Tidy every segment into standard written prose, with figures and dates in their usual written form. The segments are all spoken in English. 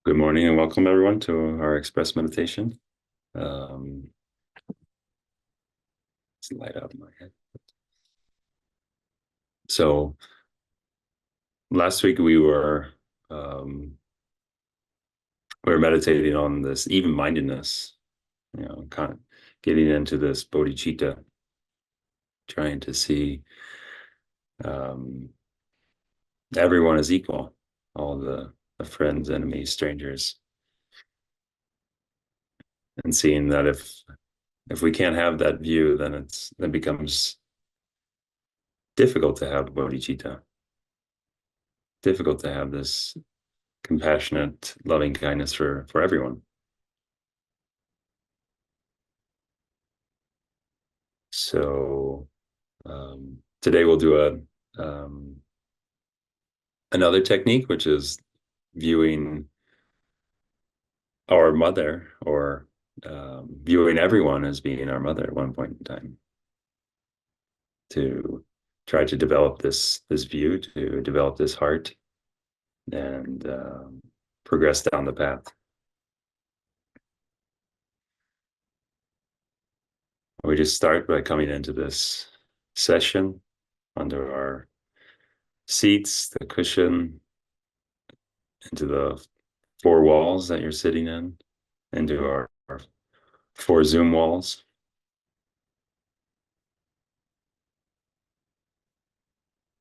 Good morning and welcome everyone to our express meditation. Um, let's light up my head. So last week um, we were meditating on this even-mindedness, kind of getting into this bodhicitta, trying to see um, everyone is equal, all the friends, enemies, strangers, and seeing that if we can't have that view, then it becomes difficult to have bodhicitta, difficult to have this compassionate, loving kindness for everyone. So today we'll do a another technique, which is viewing our mother or viewing everyone as being our mother at one point in time to try to develop this view, to develop this heart, and progress down the path. We just start by coming into this session under our seats, the cushion, into the four walls that you're sitting in, into our four Zoom walls,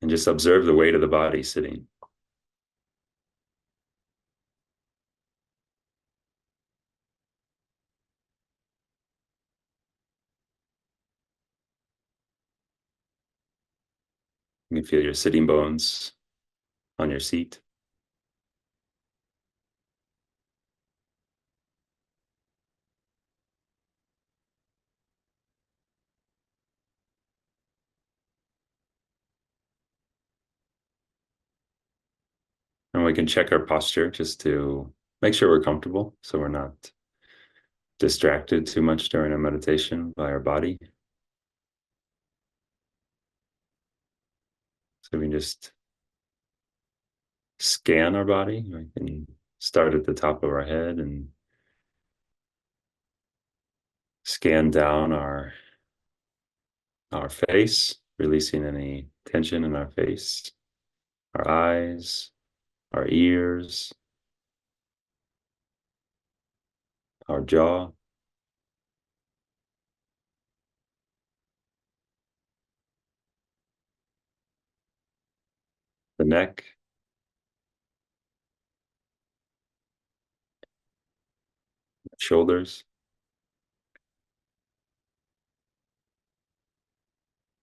and just observe the weight of the body sitting. You can feel your sitting bones on your seat. And we can check our posture just to make sure we're comfortable so we're not distracted too much during our meditation by our body. So we can just scan our body. We can start at the top of our head and scan down our face, releasing any tension in our face, our eyes, our ears, our jaw, the neck, shoulders.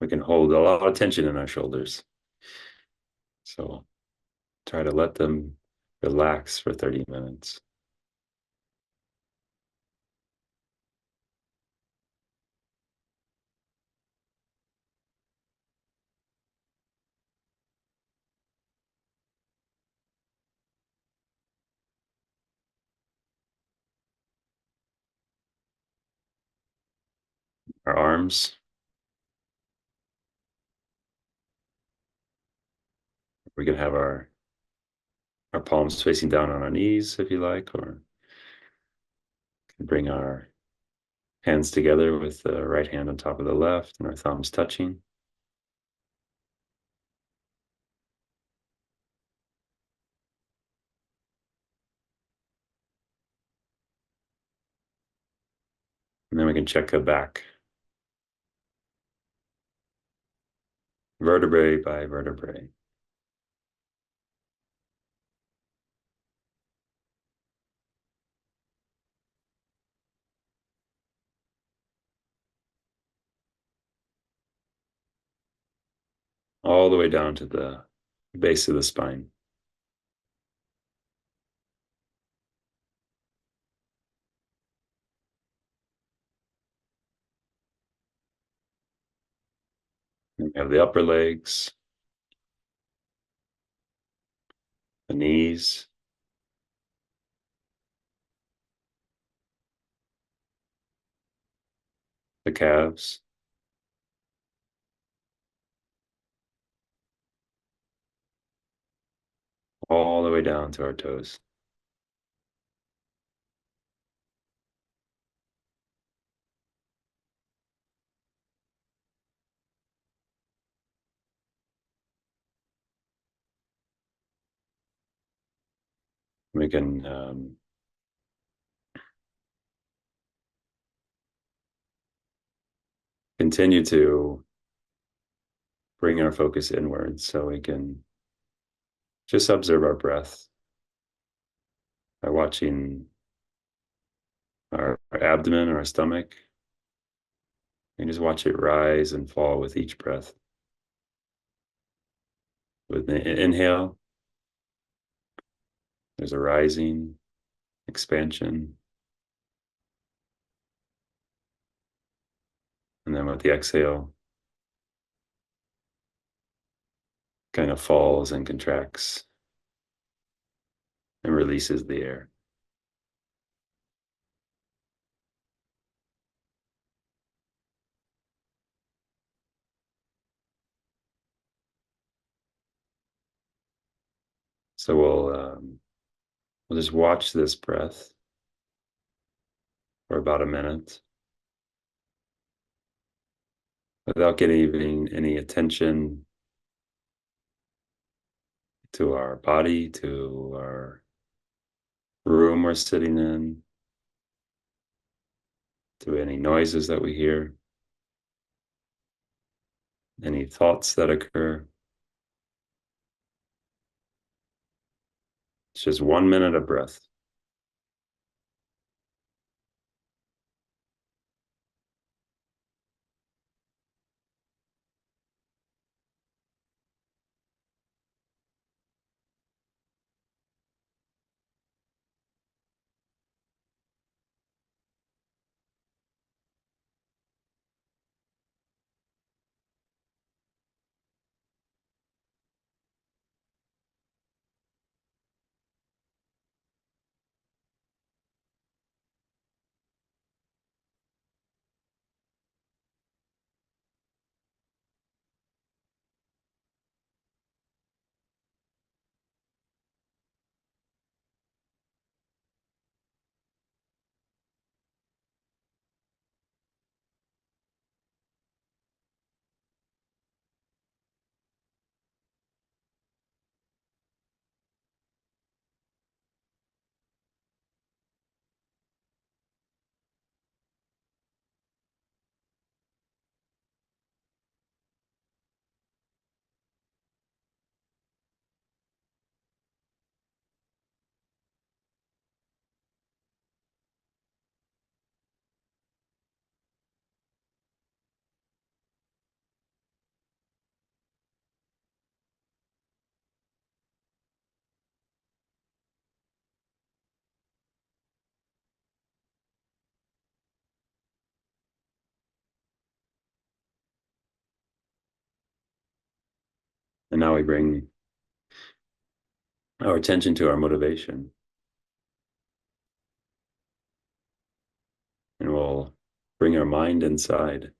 We can hold a lot of tension in our shoulders. So try to let them relax for 30 minutes. Our arms, we can have our palms facing down on our knees if you like, or can bring our hands together with the right hand on top of the left and our thumbs touching. And then we can check the back, vertebrae by vertebrae. All the way down to the base of the spine. And we have the upper legs, the knees, the calves, all the way down to our toes. We can continue to bring our focus inwards so we can just observe our breath by watching our abdomen or our stomach. And just watch it rise and fall with each breath. With the inhale, there's a rising, expansion. And then with the exhale, kind of falls and contracts and releases the air. So we'll just watch this breath for about a minute without getting any attention to our body, to our room we're sitting in, to any noises that we hear, any thoughts that occur. It's just 1 minute of breath. And now we bring our attention to our motivation. And we'll bring our mind inside.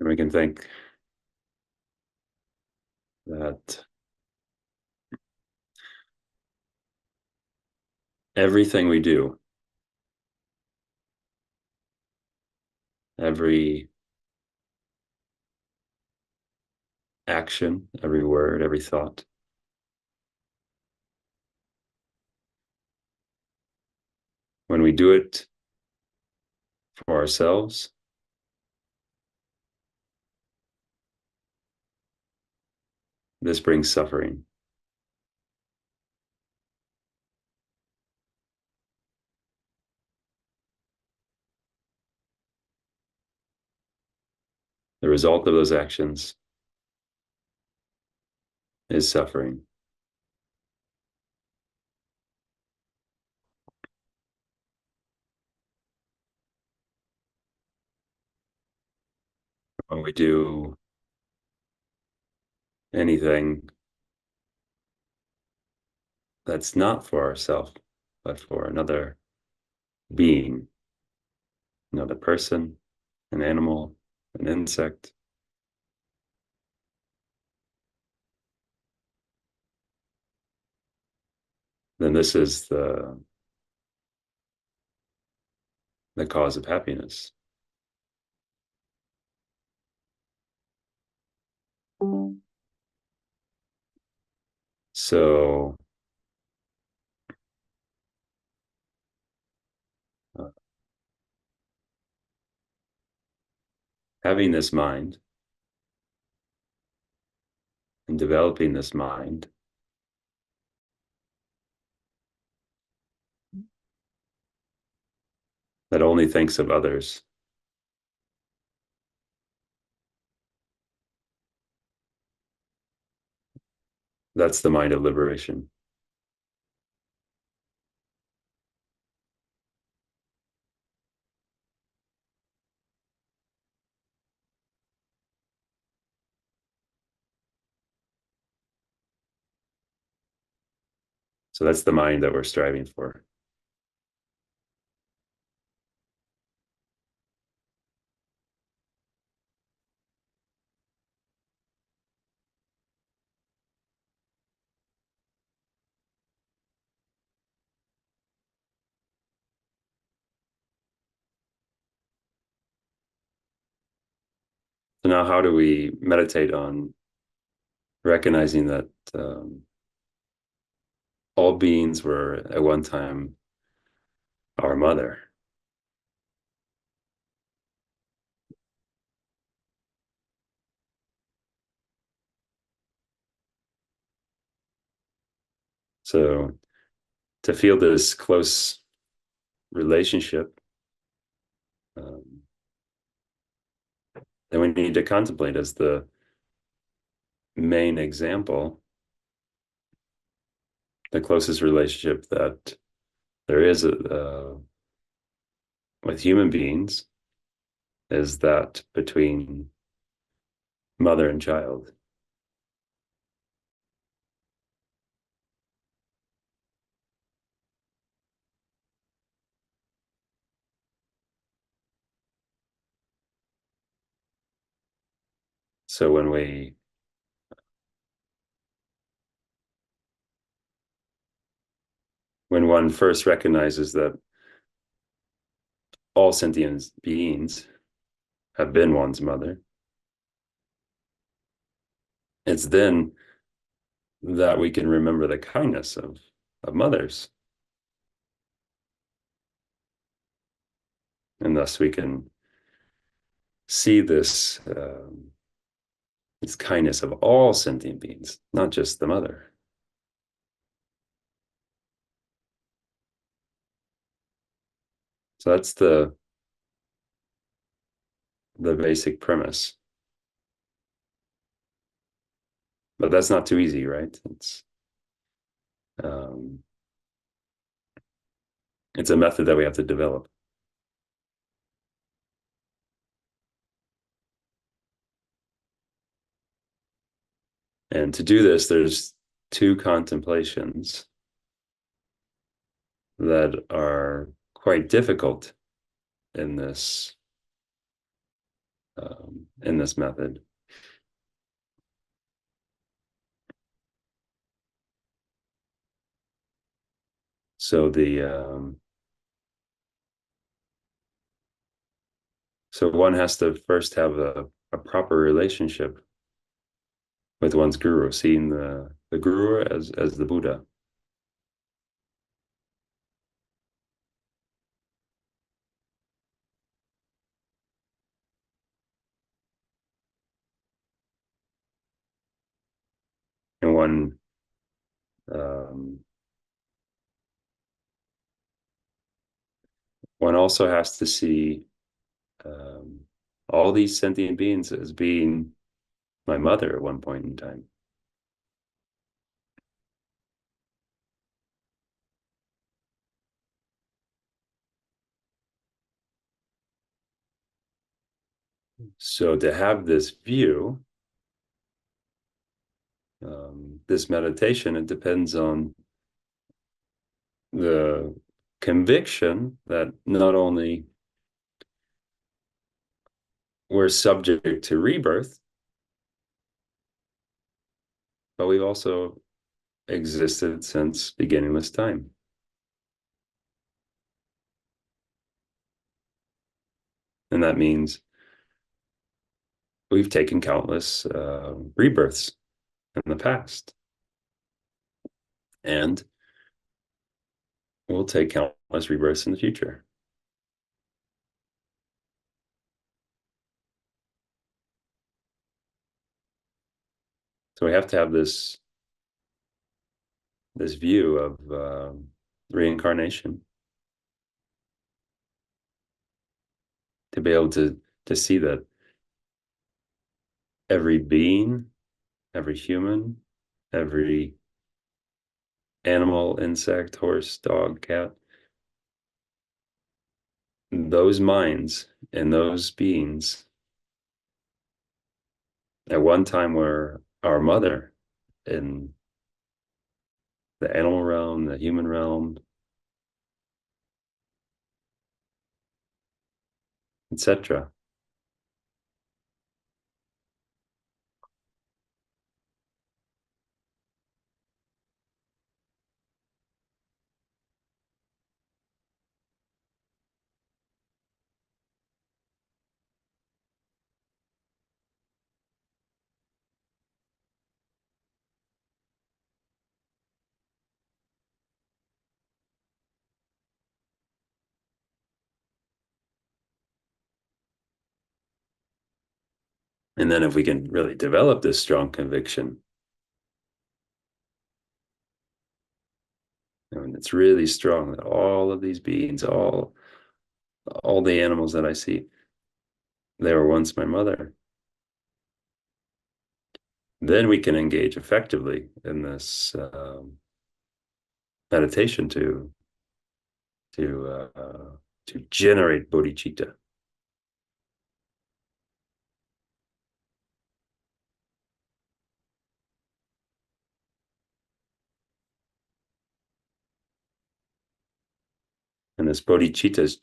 And we can think that everything we do, every action, every word, every thought, when we do it for ourselves, this brings suffering. The result of those actions is suffering. When we do anything that's not for ourselves, but for another being, another person, an animal, an insect, then this is the cause of happiness. So uh, having this mind and developing this mind that only thinks of others, that's the mind of liberation. So that's the mind that we're striving for. So now, how do we meditate on recognizing that all beings were at one time our mother? So to feel this close relationship, um, then we need to contemplate as the main example, the closest relationship that there is with human beings is that between mother and child. So when one first recognizes that all sentient beings have been one's mother, it's then that we can remember the kindness of mothers. And thus we can see this kindness of all sentient beings, not just the mother. So that's the basic premise. But that's not too easy, right? Um, it's a method that we have to develop. And to do this, there's two contemplations that are quite difficult in this method. So so one has to first have a proper relationship with one's guru, seeing the guru as the Buddha. And um, one also has to see um, all these sentient beings as being my mother at one point in time. So to have this view, this meditation, it depends on the conviction that not only we're subject to rebirth, but we've also existed since beginningless time. And that means we've taken countless rebirths in the past. And we'll take countless rebirths in the future. So we have to have this view of reincarnation to be able to see that every being, every human, every animal, insect, horse, dog, cat, those minds and those beings at one time were our mother in the animal realm, the human realm, etc. And then if we can really develop this strong conviction, and it's really strong that all of these beings, all the animals that I see, they were once my mother. Then we can engage effectively in this meditation to to generate bodhicitta. And this bodhicitta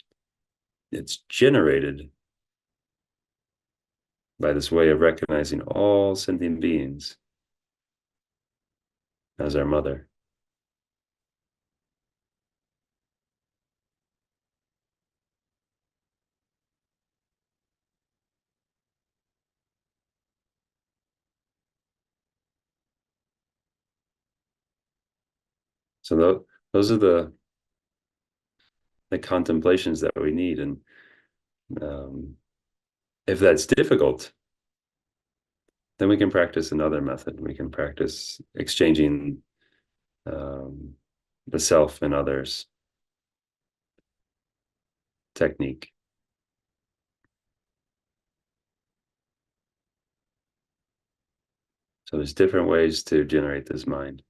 it's generated by this way of recognizing all sentient beings as our mother. So those are the contemplations that we need. And um, if that's difficult, then we can practice another method. We can practice exchanging um, the self and others technique. So there's different ways to generate this mind.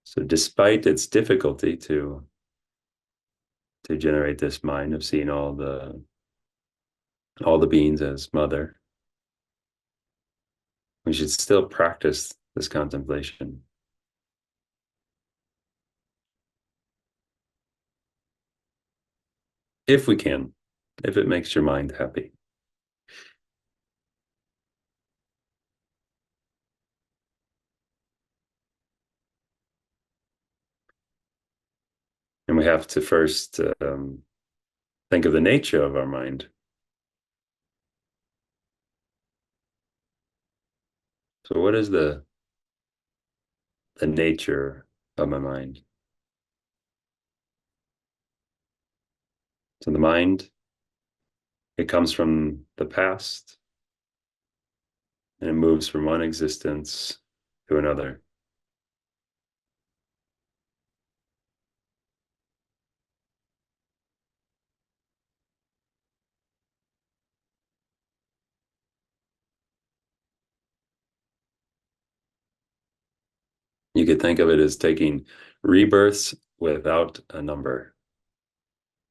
So despite its difficulty to generate this mind of seeing all the beings as mother, we should still practice this contemplation. If we can, if it makes your mind happy. And we have to first think of the nature of our mind. So what is the nature of my mind? So the mind, it comes from the past and it moves from one existence to another. You could think of it as taking rebirths without a number,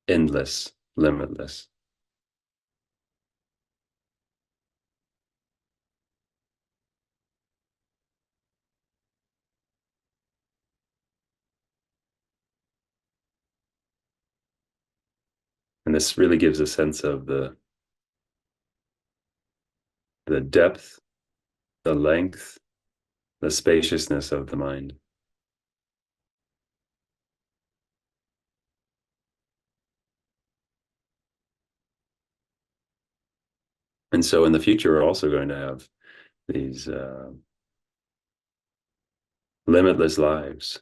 endless, limitless. And this really gives a sense of the depth, the length, the spaciousness of the mind. And so in the future, we're also going to have these limitless lives.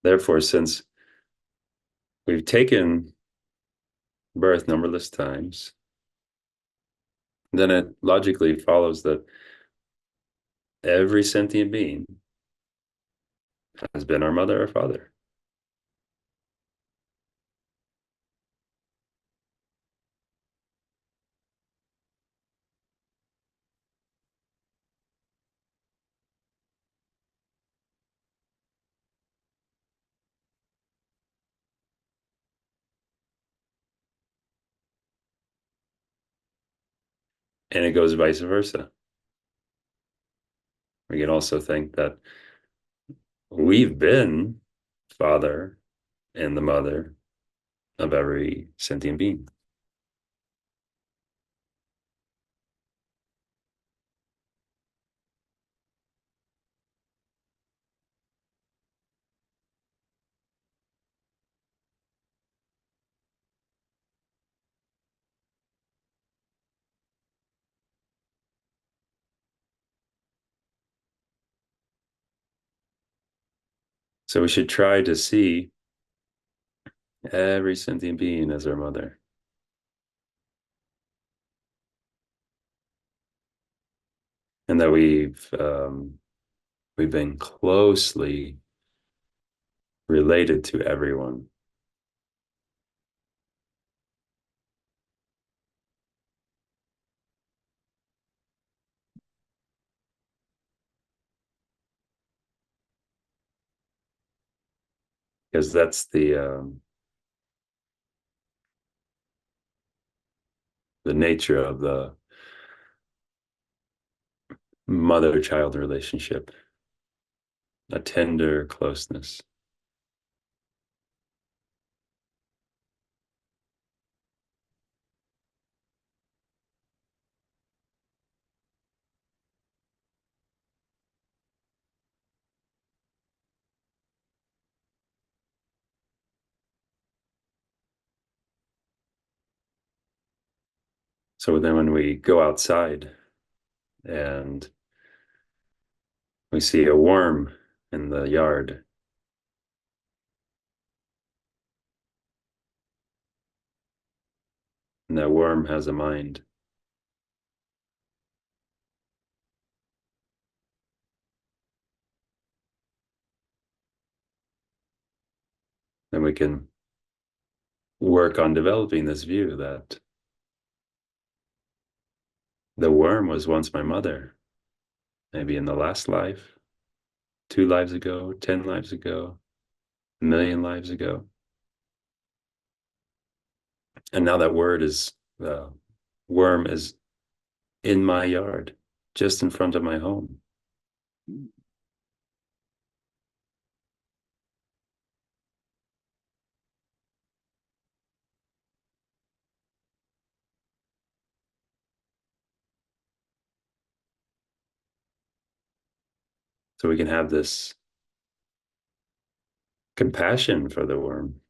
Therefore, since we've taken birth numberless times, then it logically follows that every sentient being has been our mother or father. And it goes vice versa. We can also think that we've been father and the mother of every sentient being. So we should try to see every sentient being as our mother, and that we've been closely related to everyone. Because that's the nature of the mother-child relationship, a tender closeness. So then when we go outside and we see a worm in the yard, and that worm has a mind, then we can work on developing this view that the worm was once my mother, maybe in the last life, 2 lives ago, 10 lives ago, a million lives ago. And now that the worm is in my yard, just in front of my home. So we can have this compassion for the worm.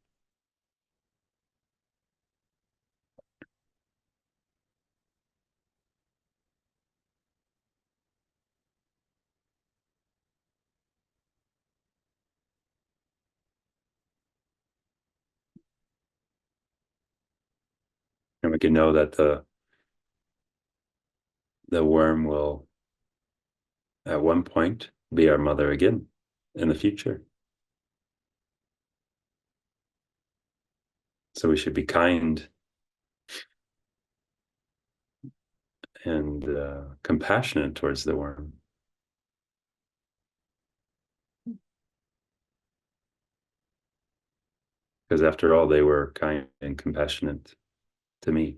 And we can know that the worm will at one point be our mother again in the future. So we should be kind and compassionate towards the worm. Because after all, they were kind and compassionate to me.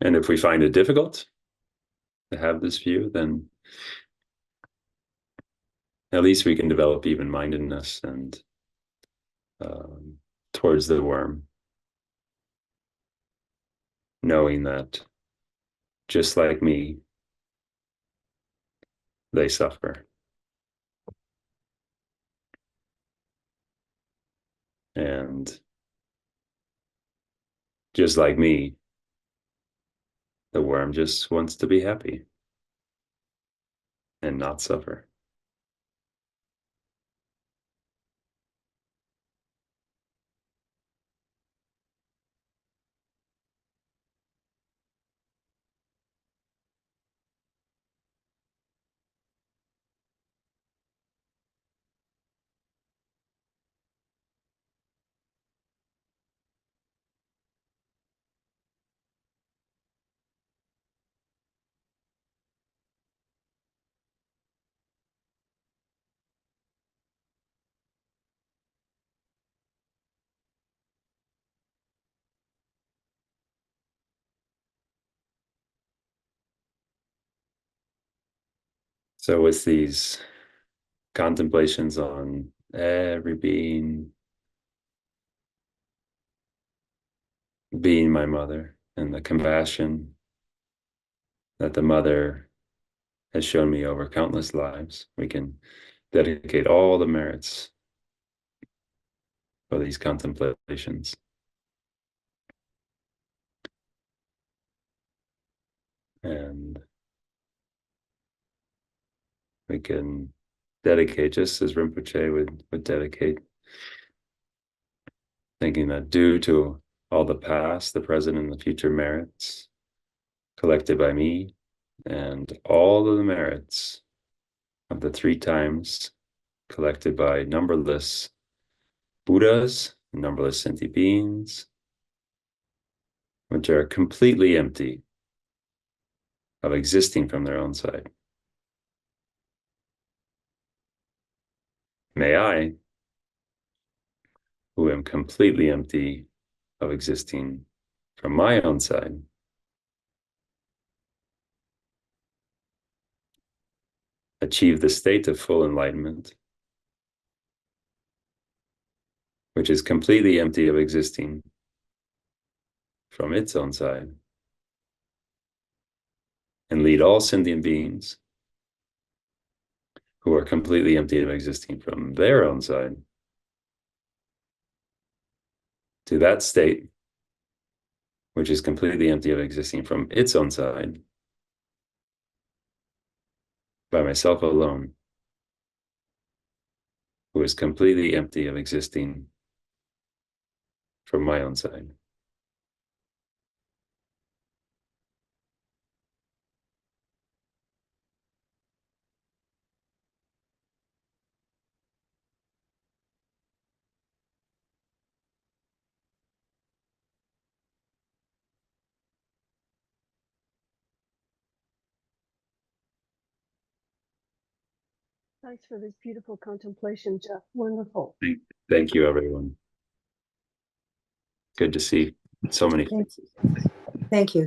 And if we find it difficult to have this view, then at least we can develop even-mindedness and towards the worm, knowing that just like me, they suffer. And just like me, the worm just wants to be happy and not suffer. So with these contemplations on every being my mother, and the compassion that the mother has shown me over countless lives, we can dedicate all the merits for these contemplations. And we can dedicate just as Rinpoche would dedicate, thinking that due to all the past, the present, and the future merits collected by me, and all of the merits of the 3 times collected by numberless Buddhas, numberless sentient beings, which are completely empty of existing from their own side. May I, who am completely empty of existing from my own side, achieve the state of full enlightenment, which is completely empty of existing from its own side, and lead all sentient beings who are completely empty of existing from their own side to that state, which is completely empty of existing from its own side, by myself alone, who is completely empty of existing from my own side. Thanks for this beautiful contemplation, Jeff. Wonderful. Thank you, everyone. Good to see so many faces. Thank you.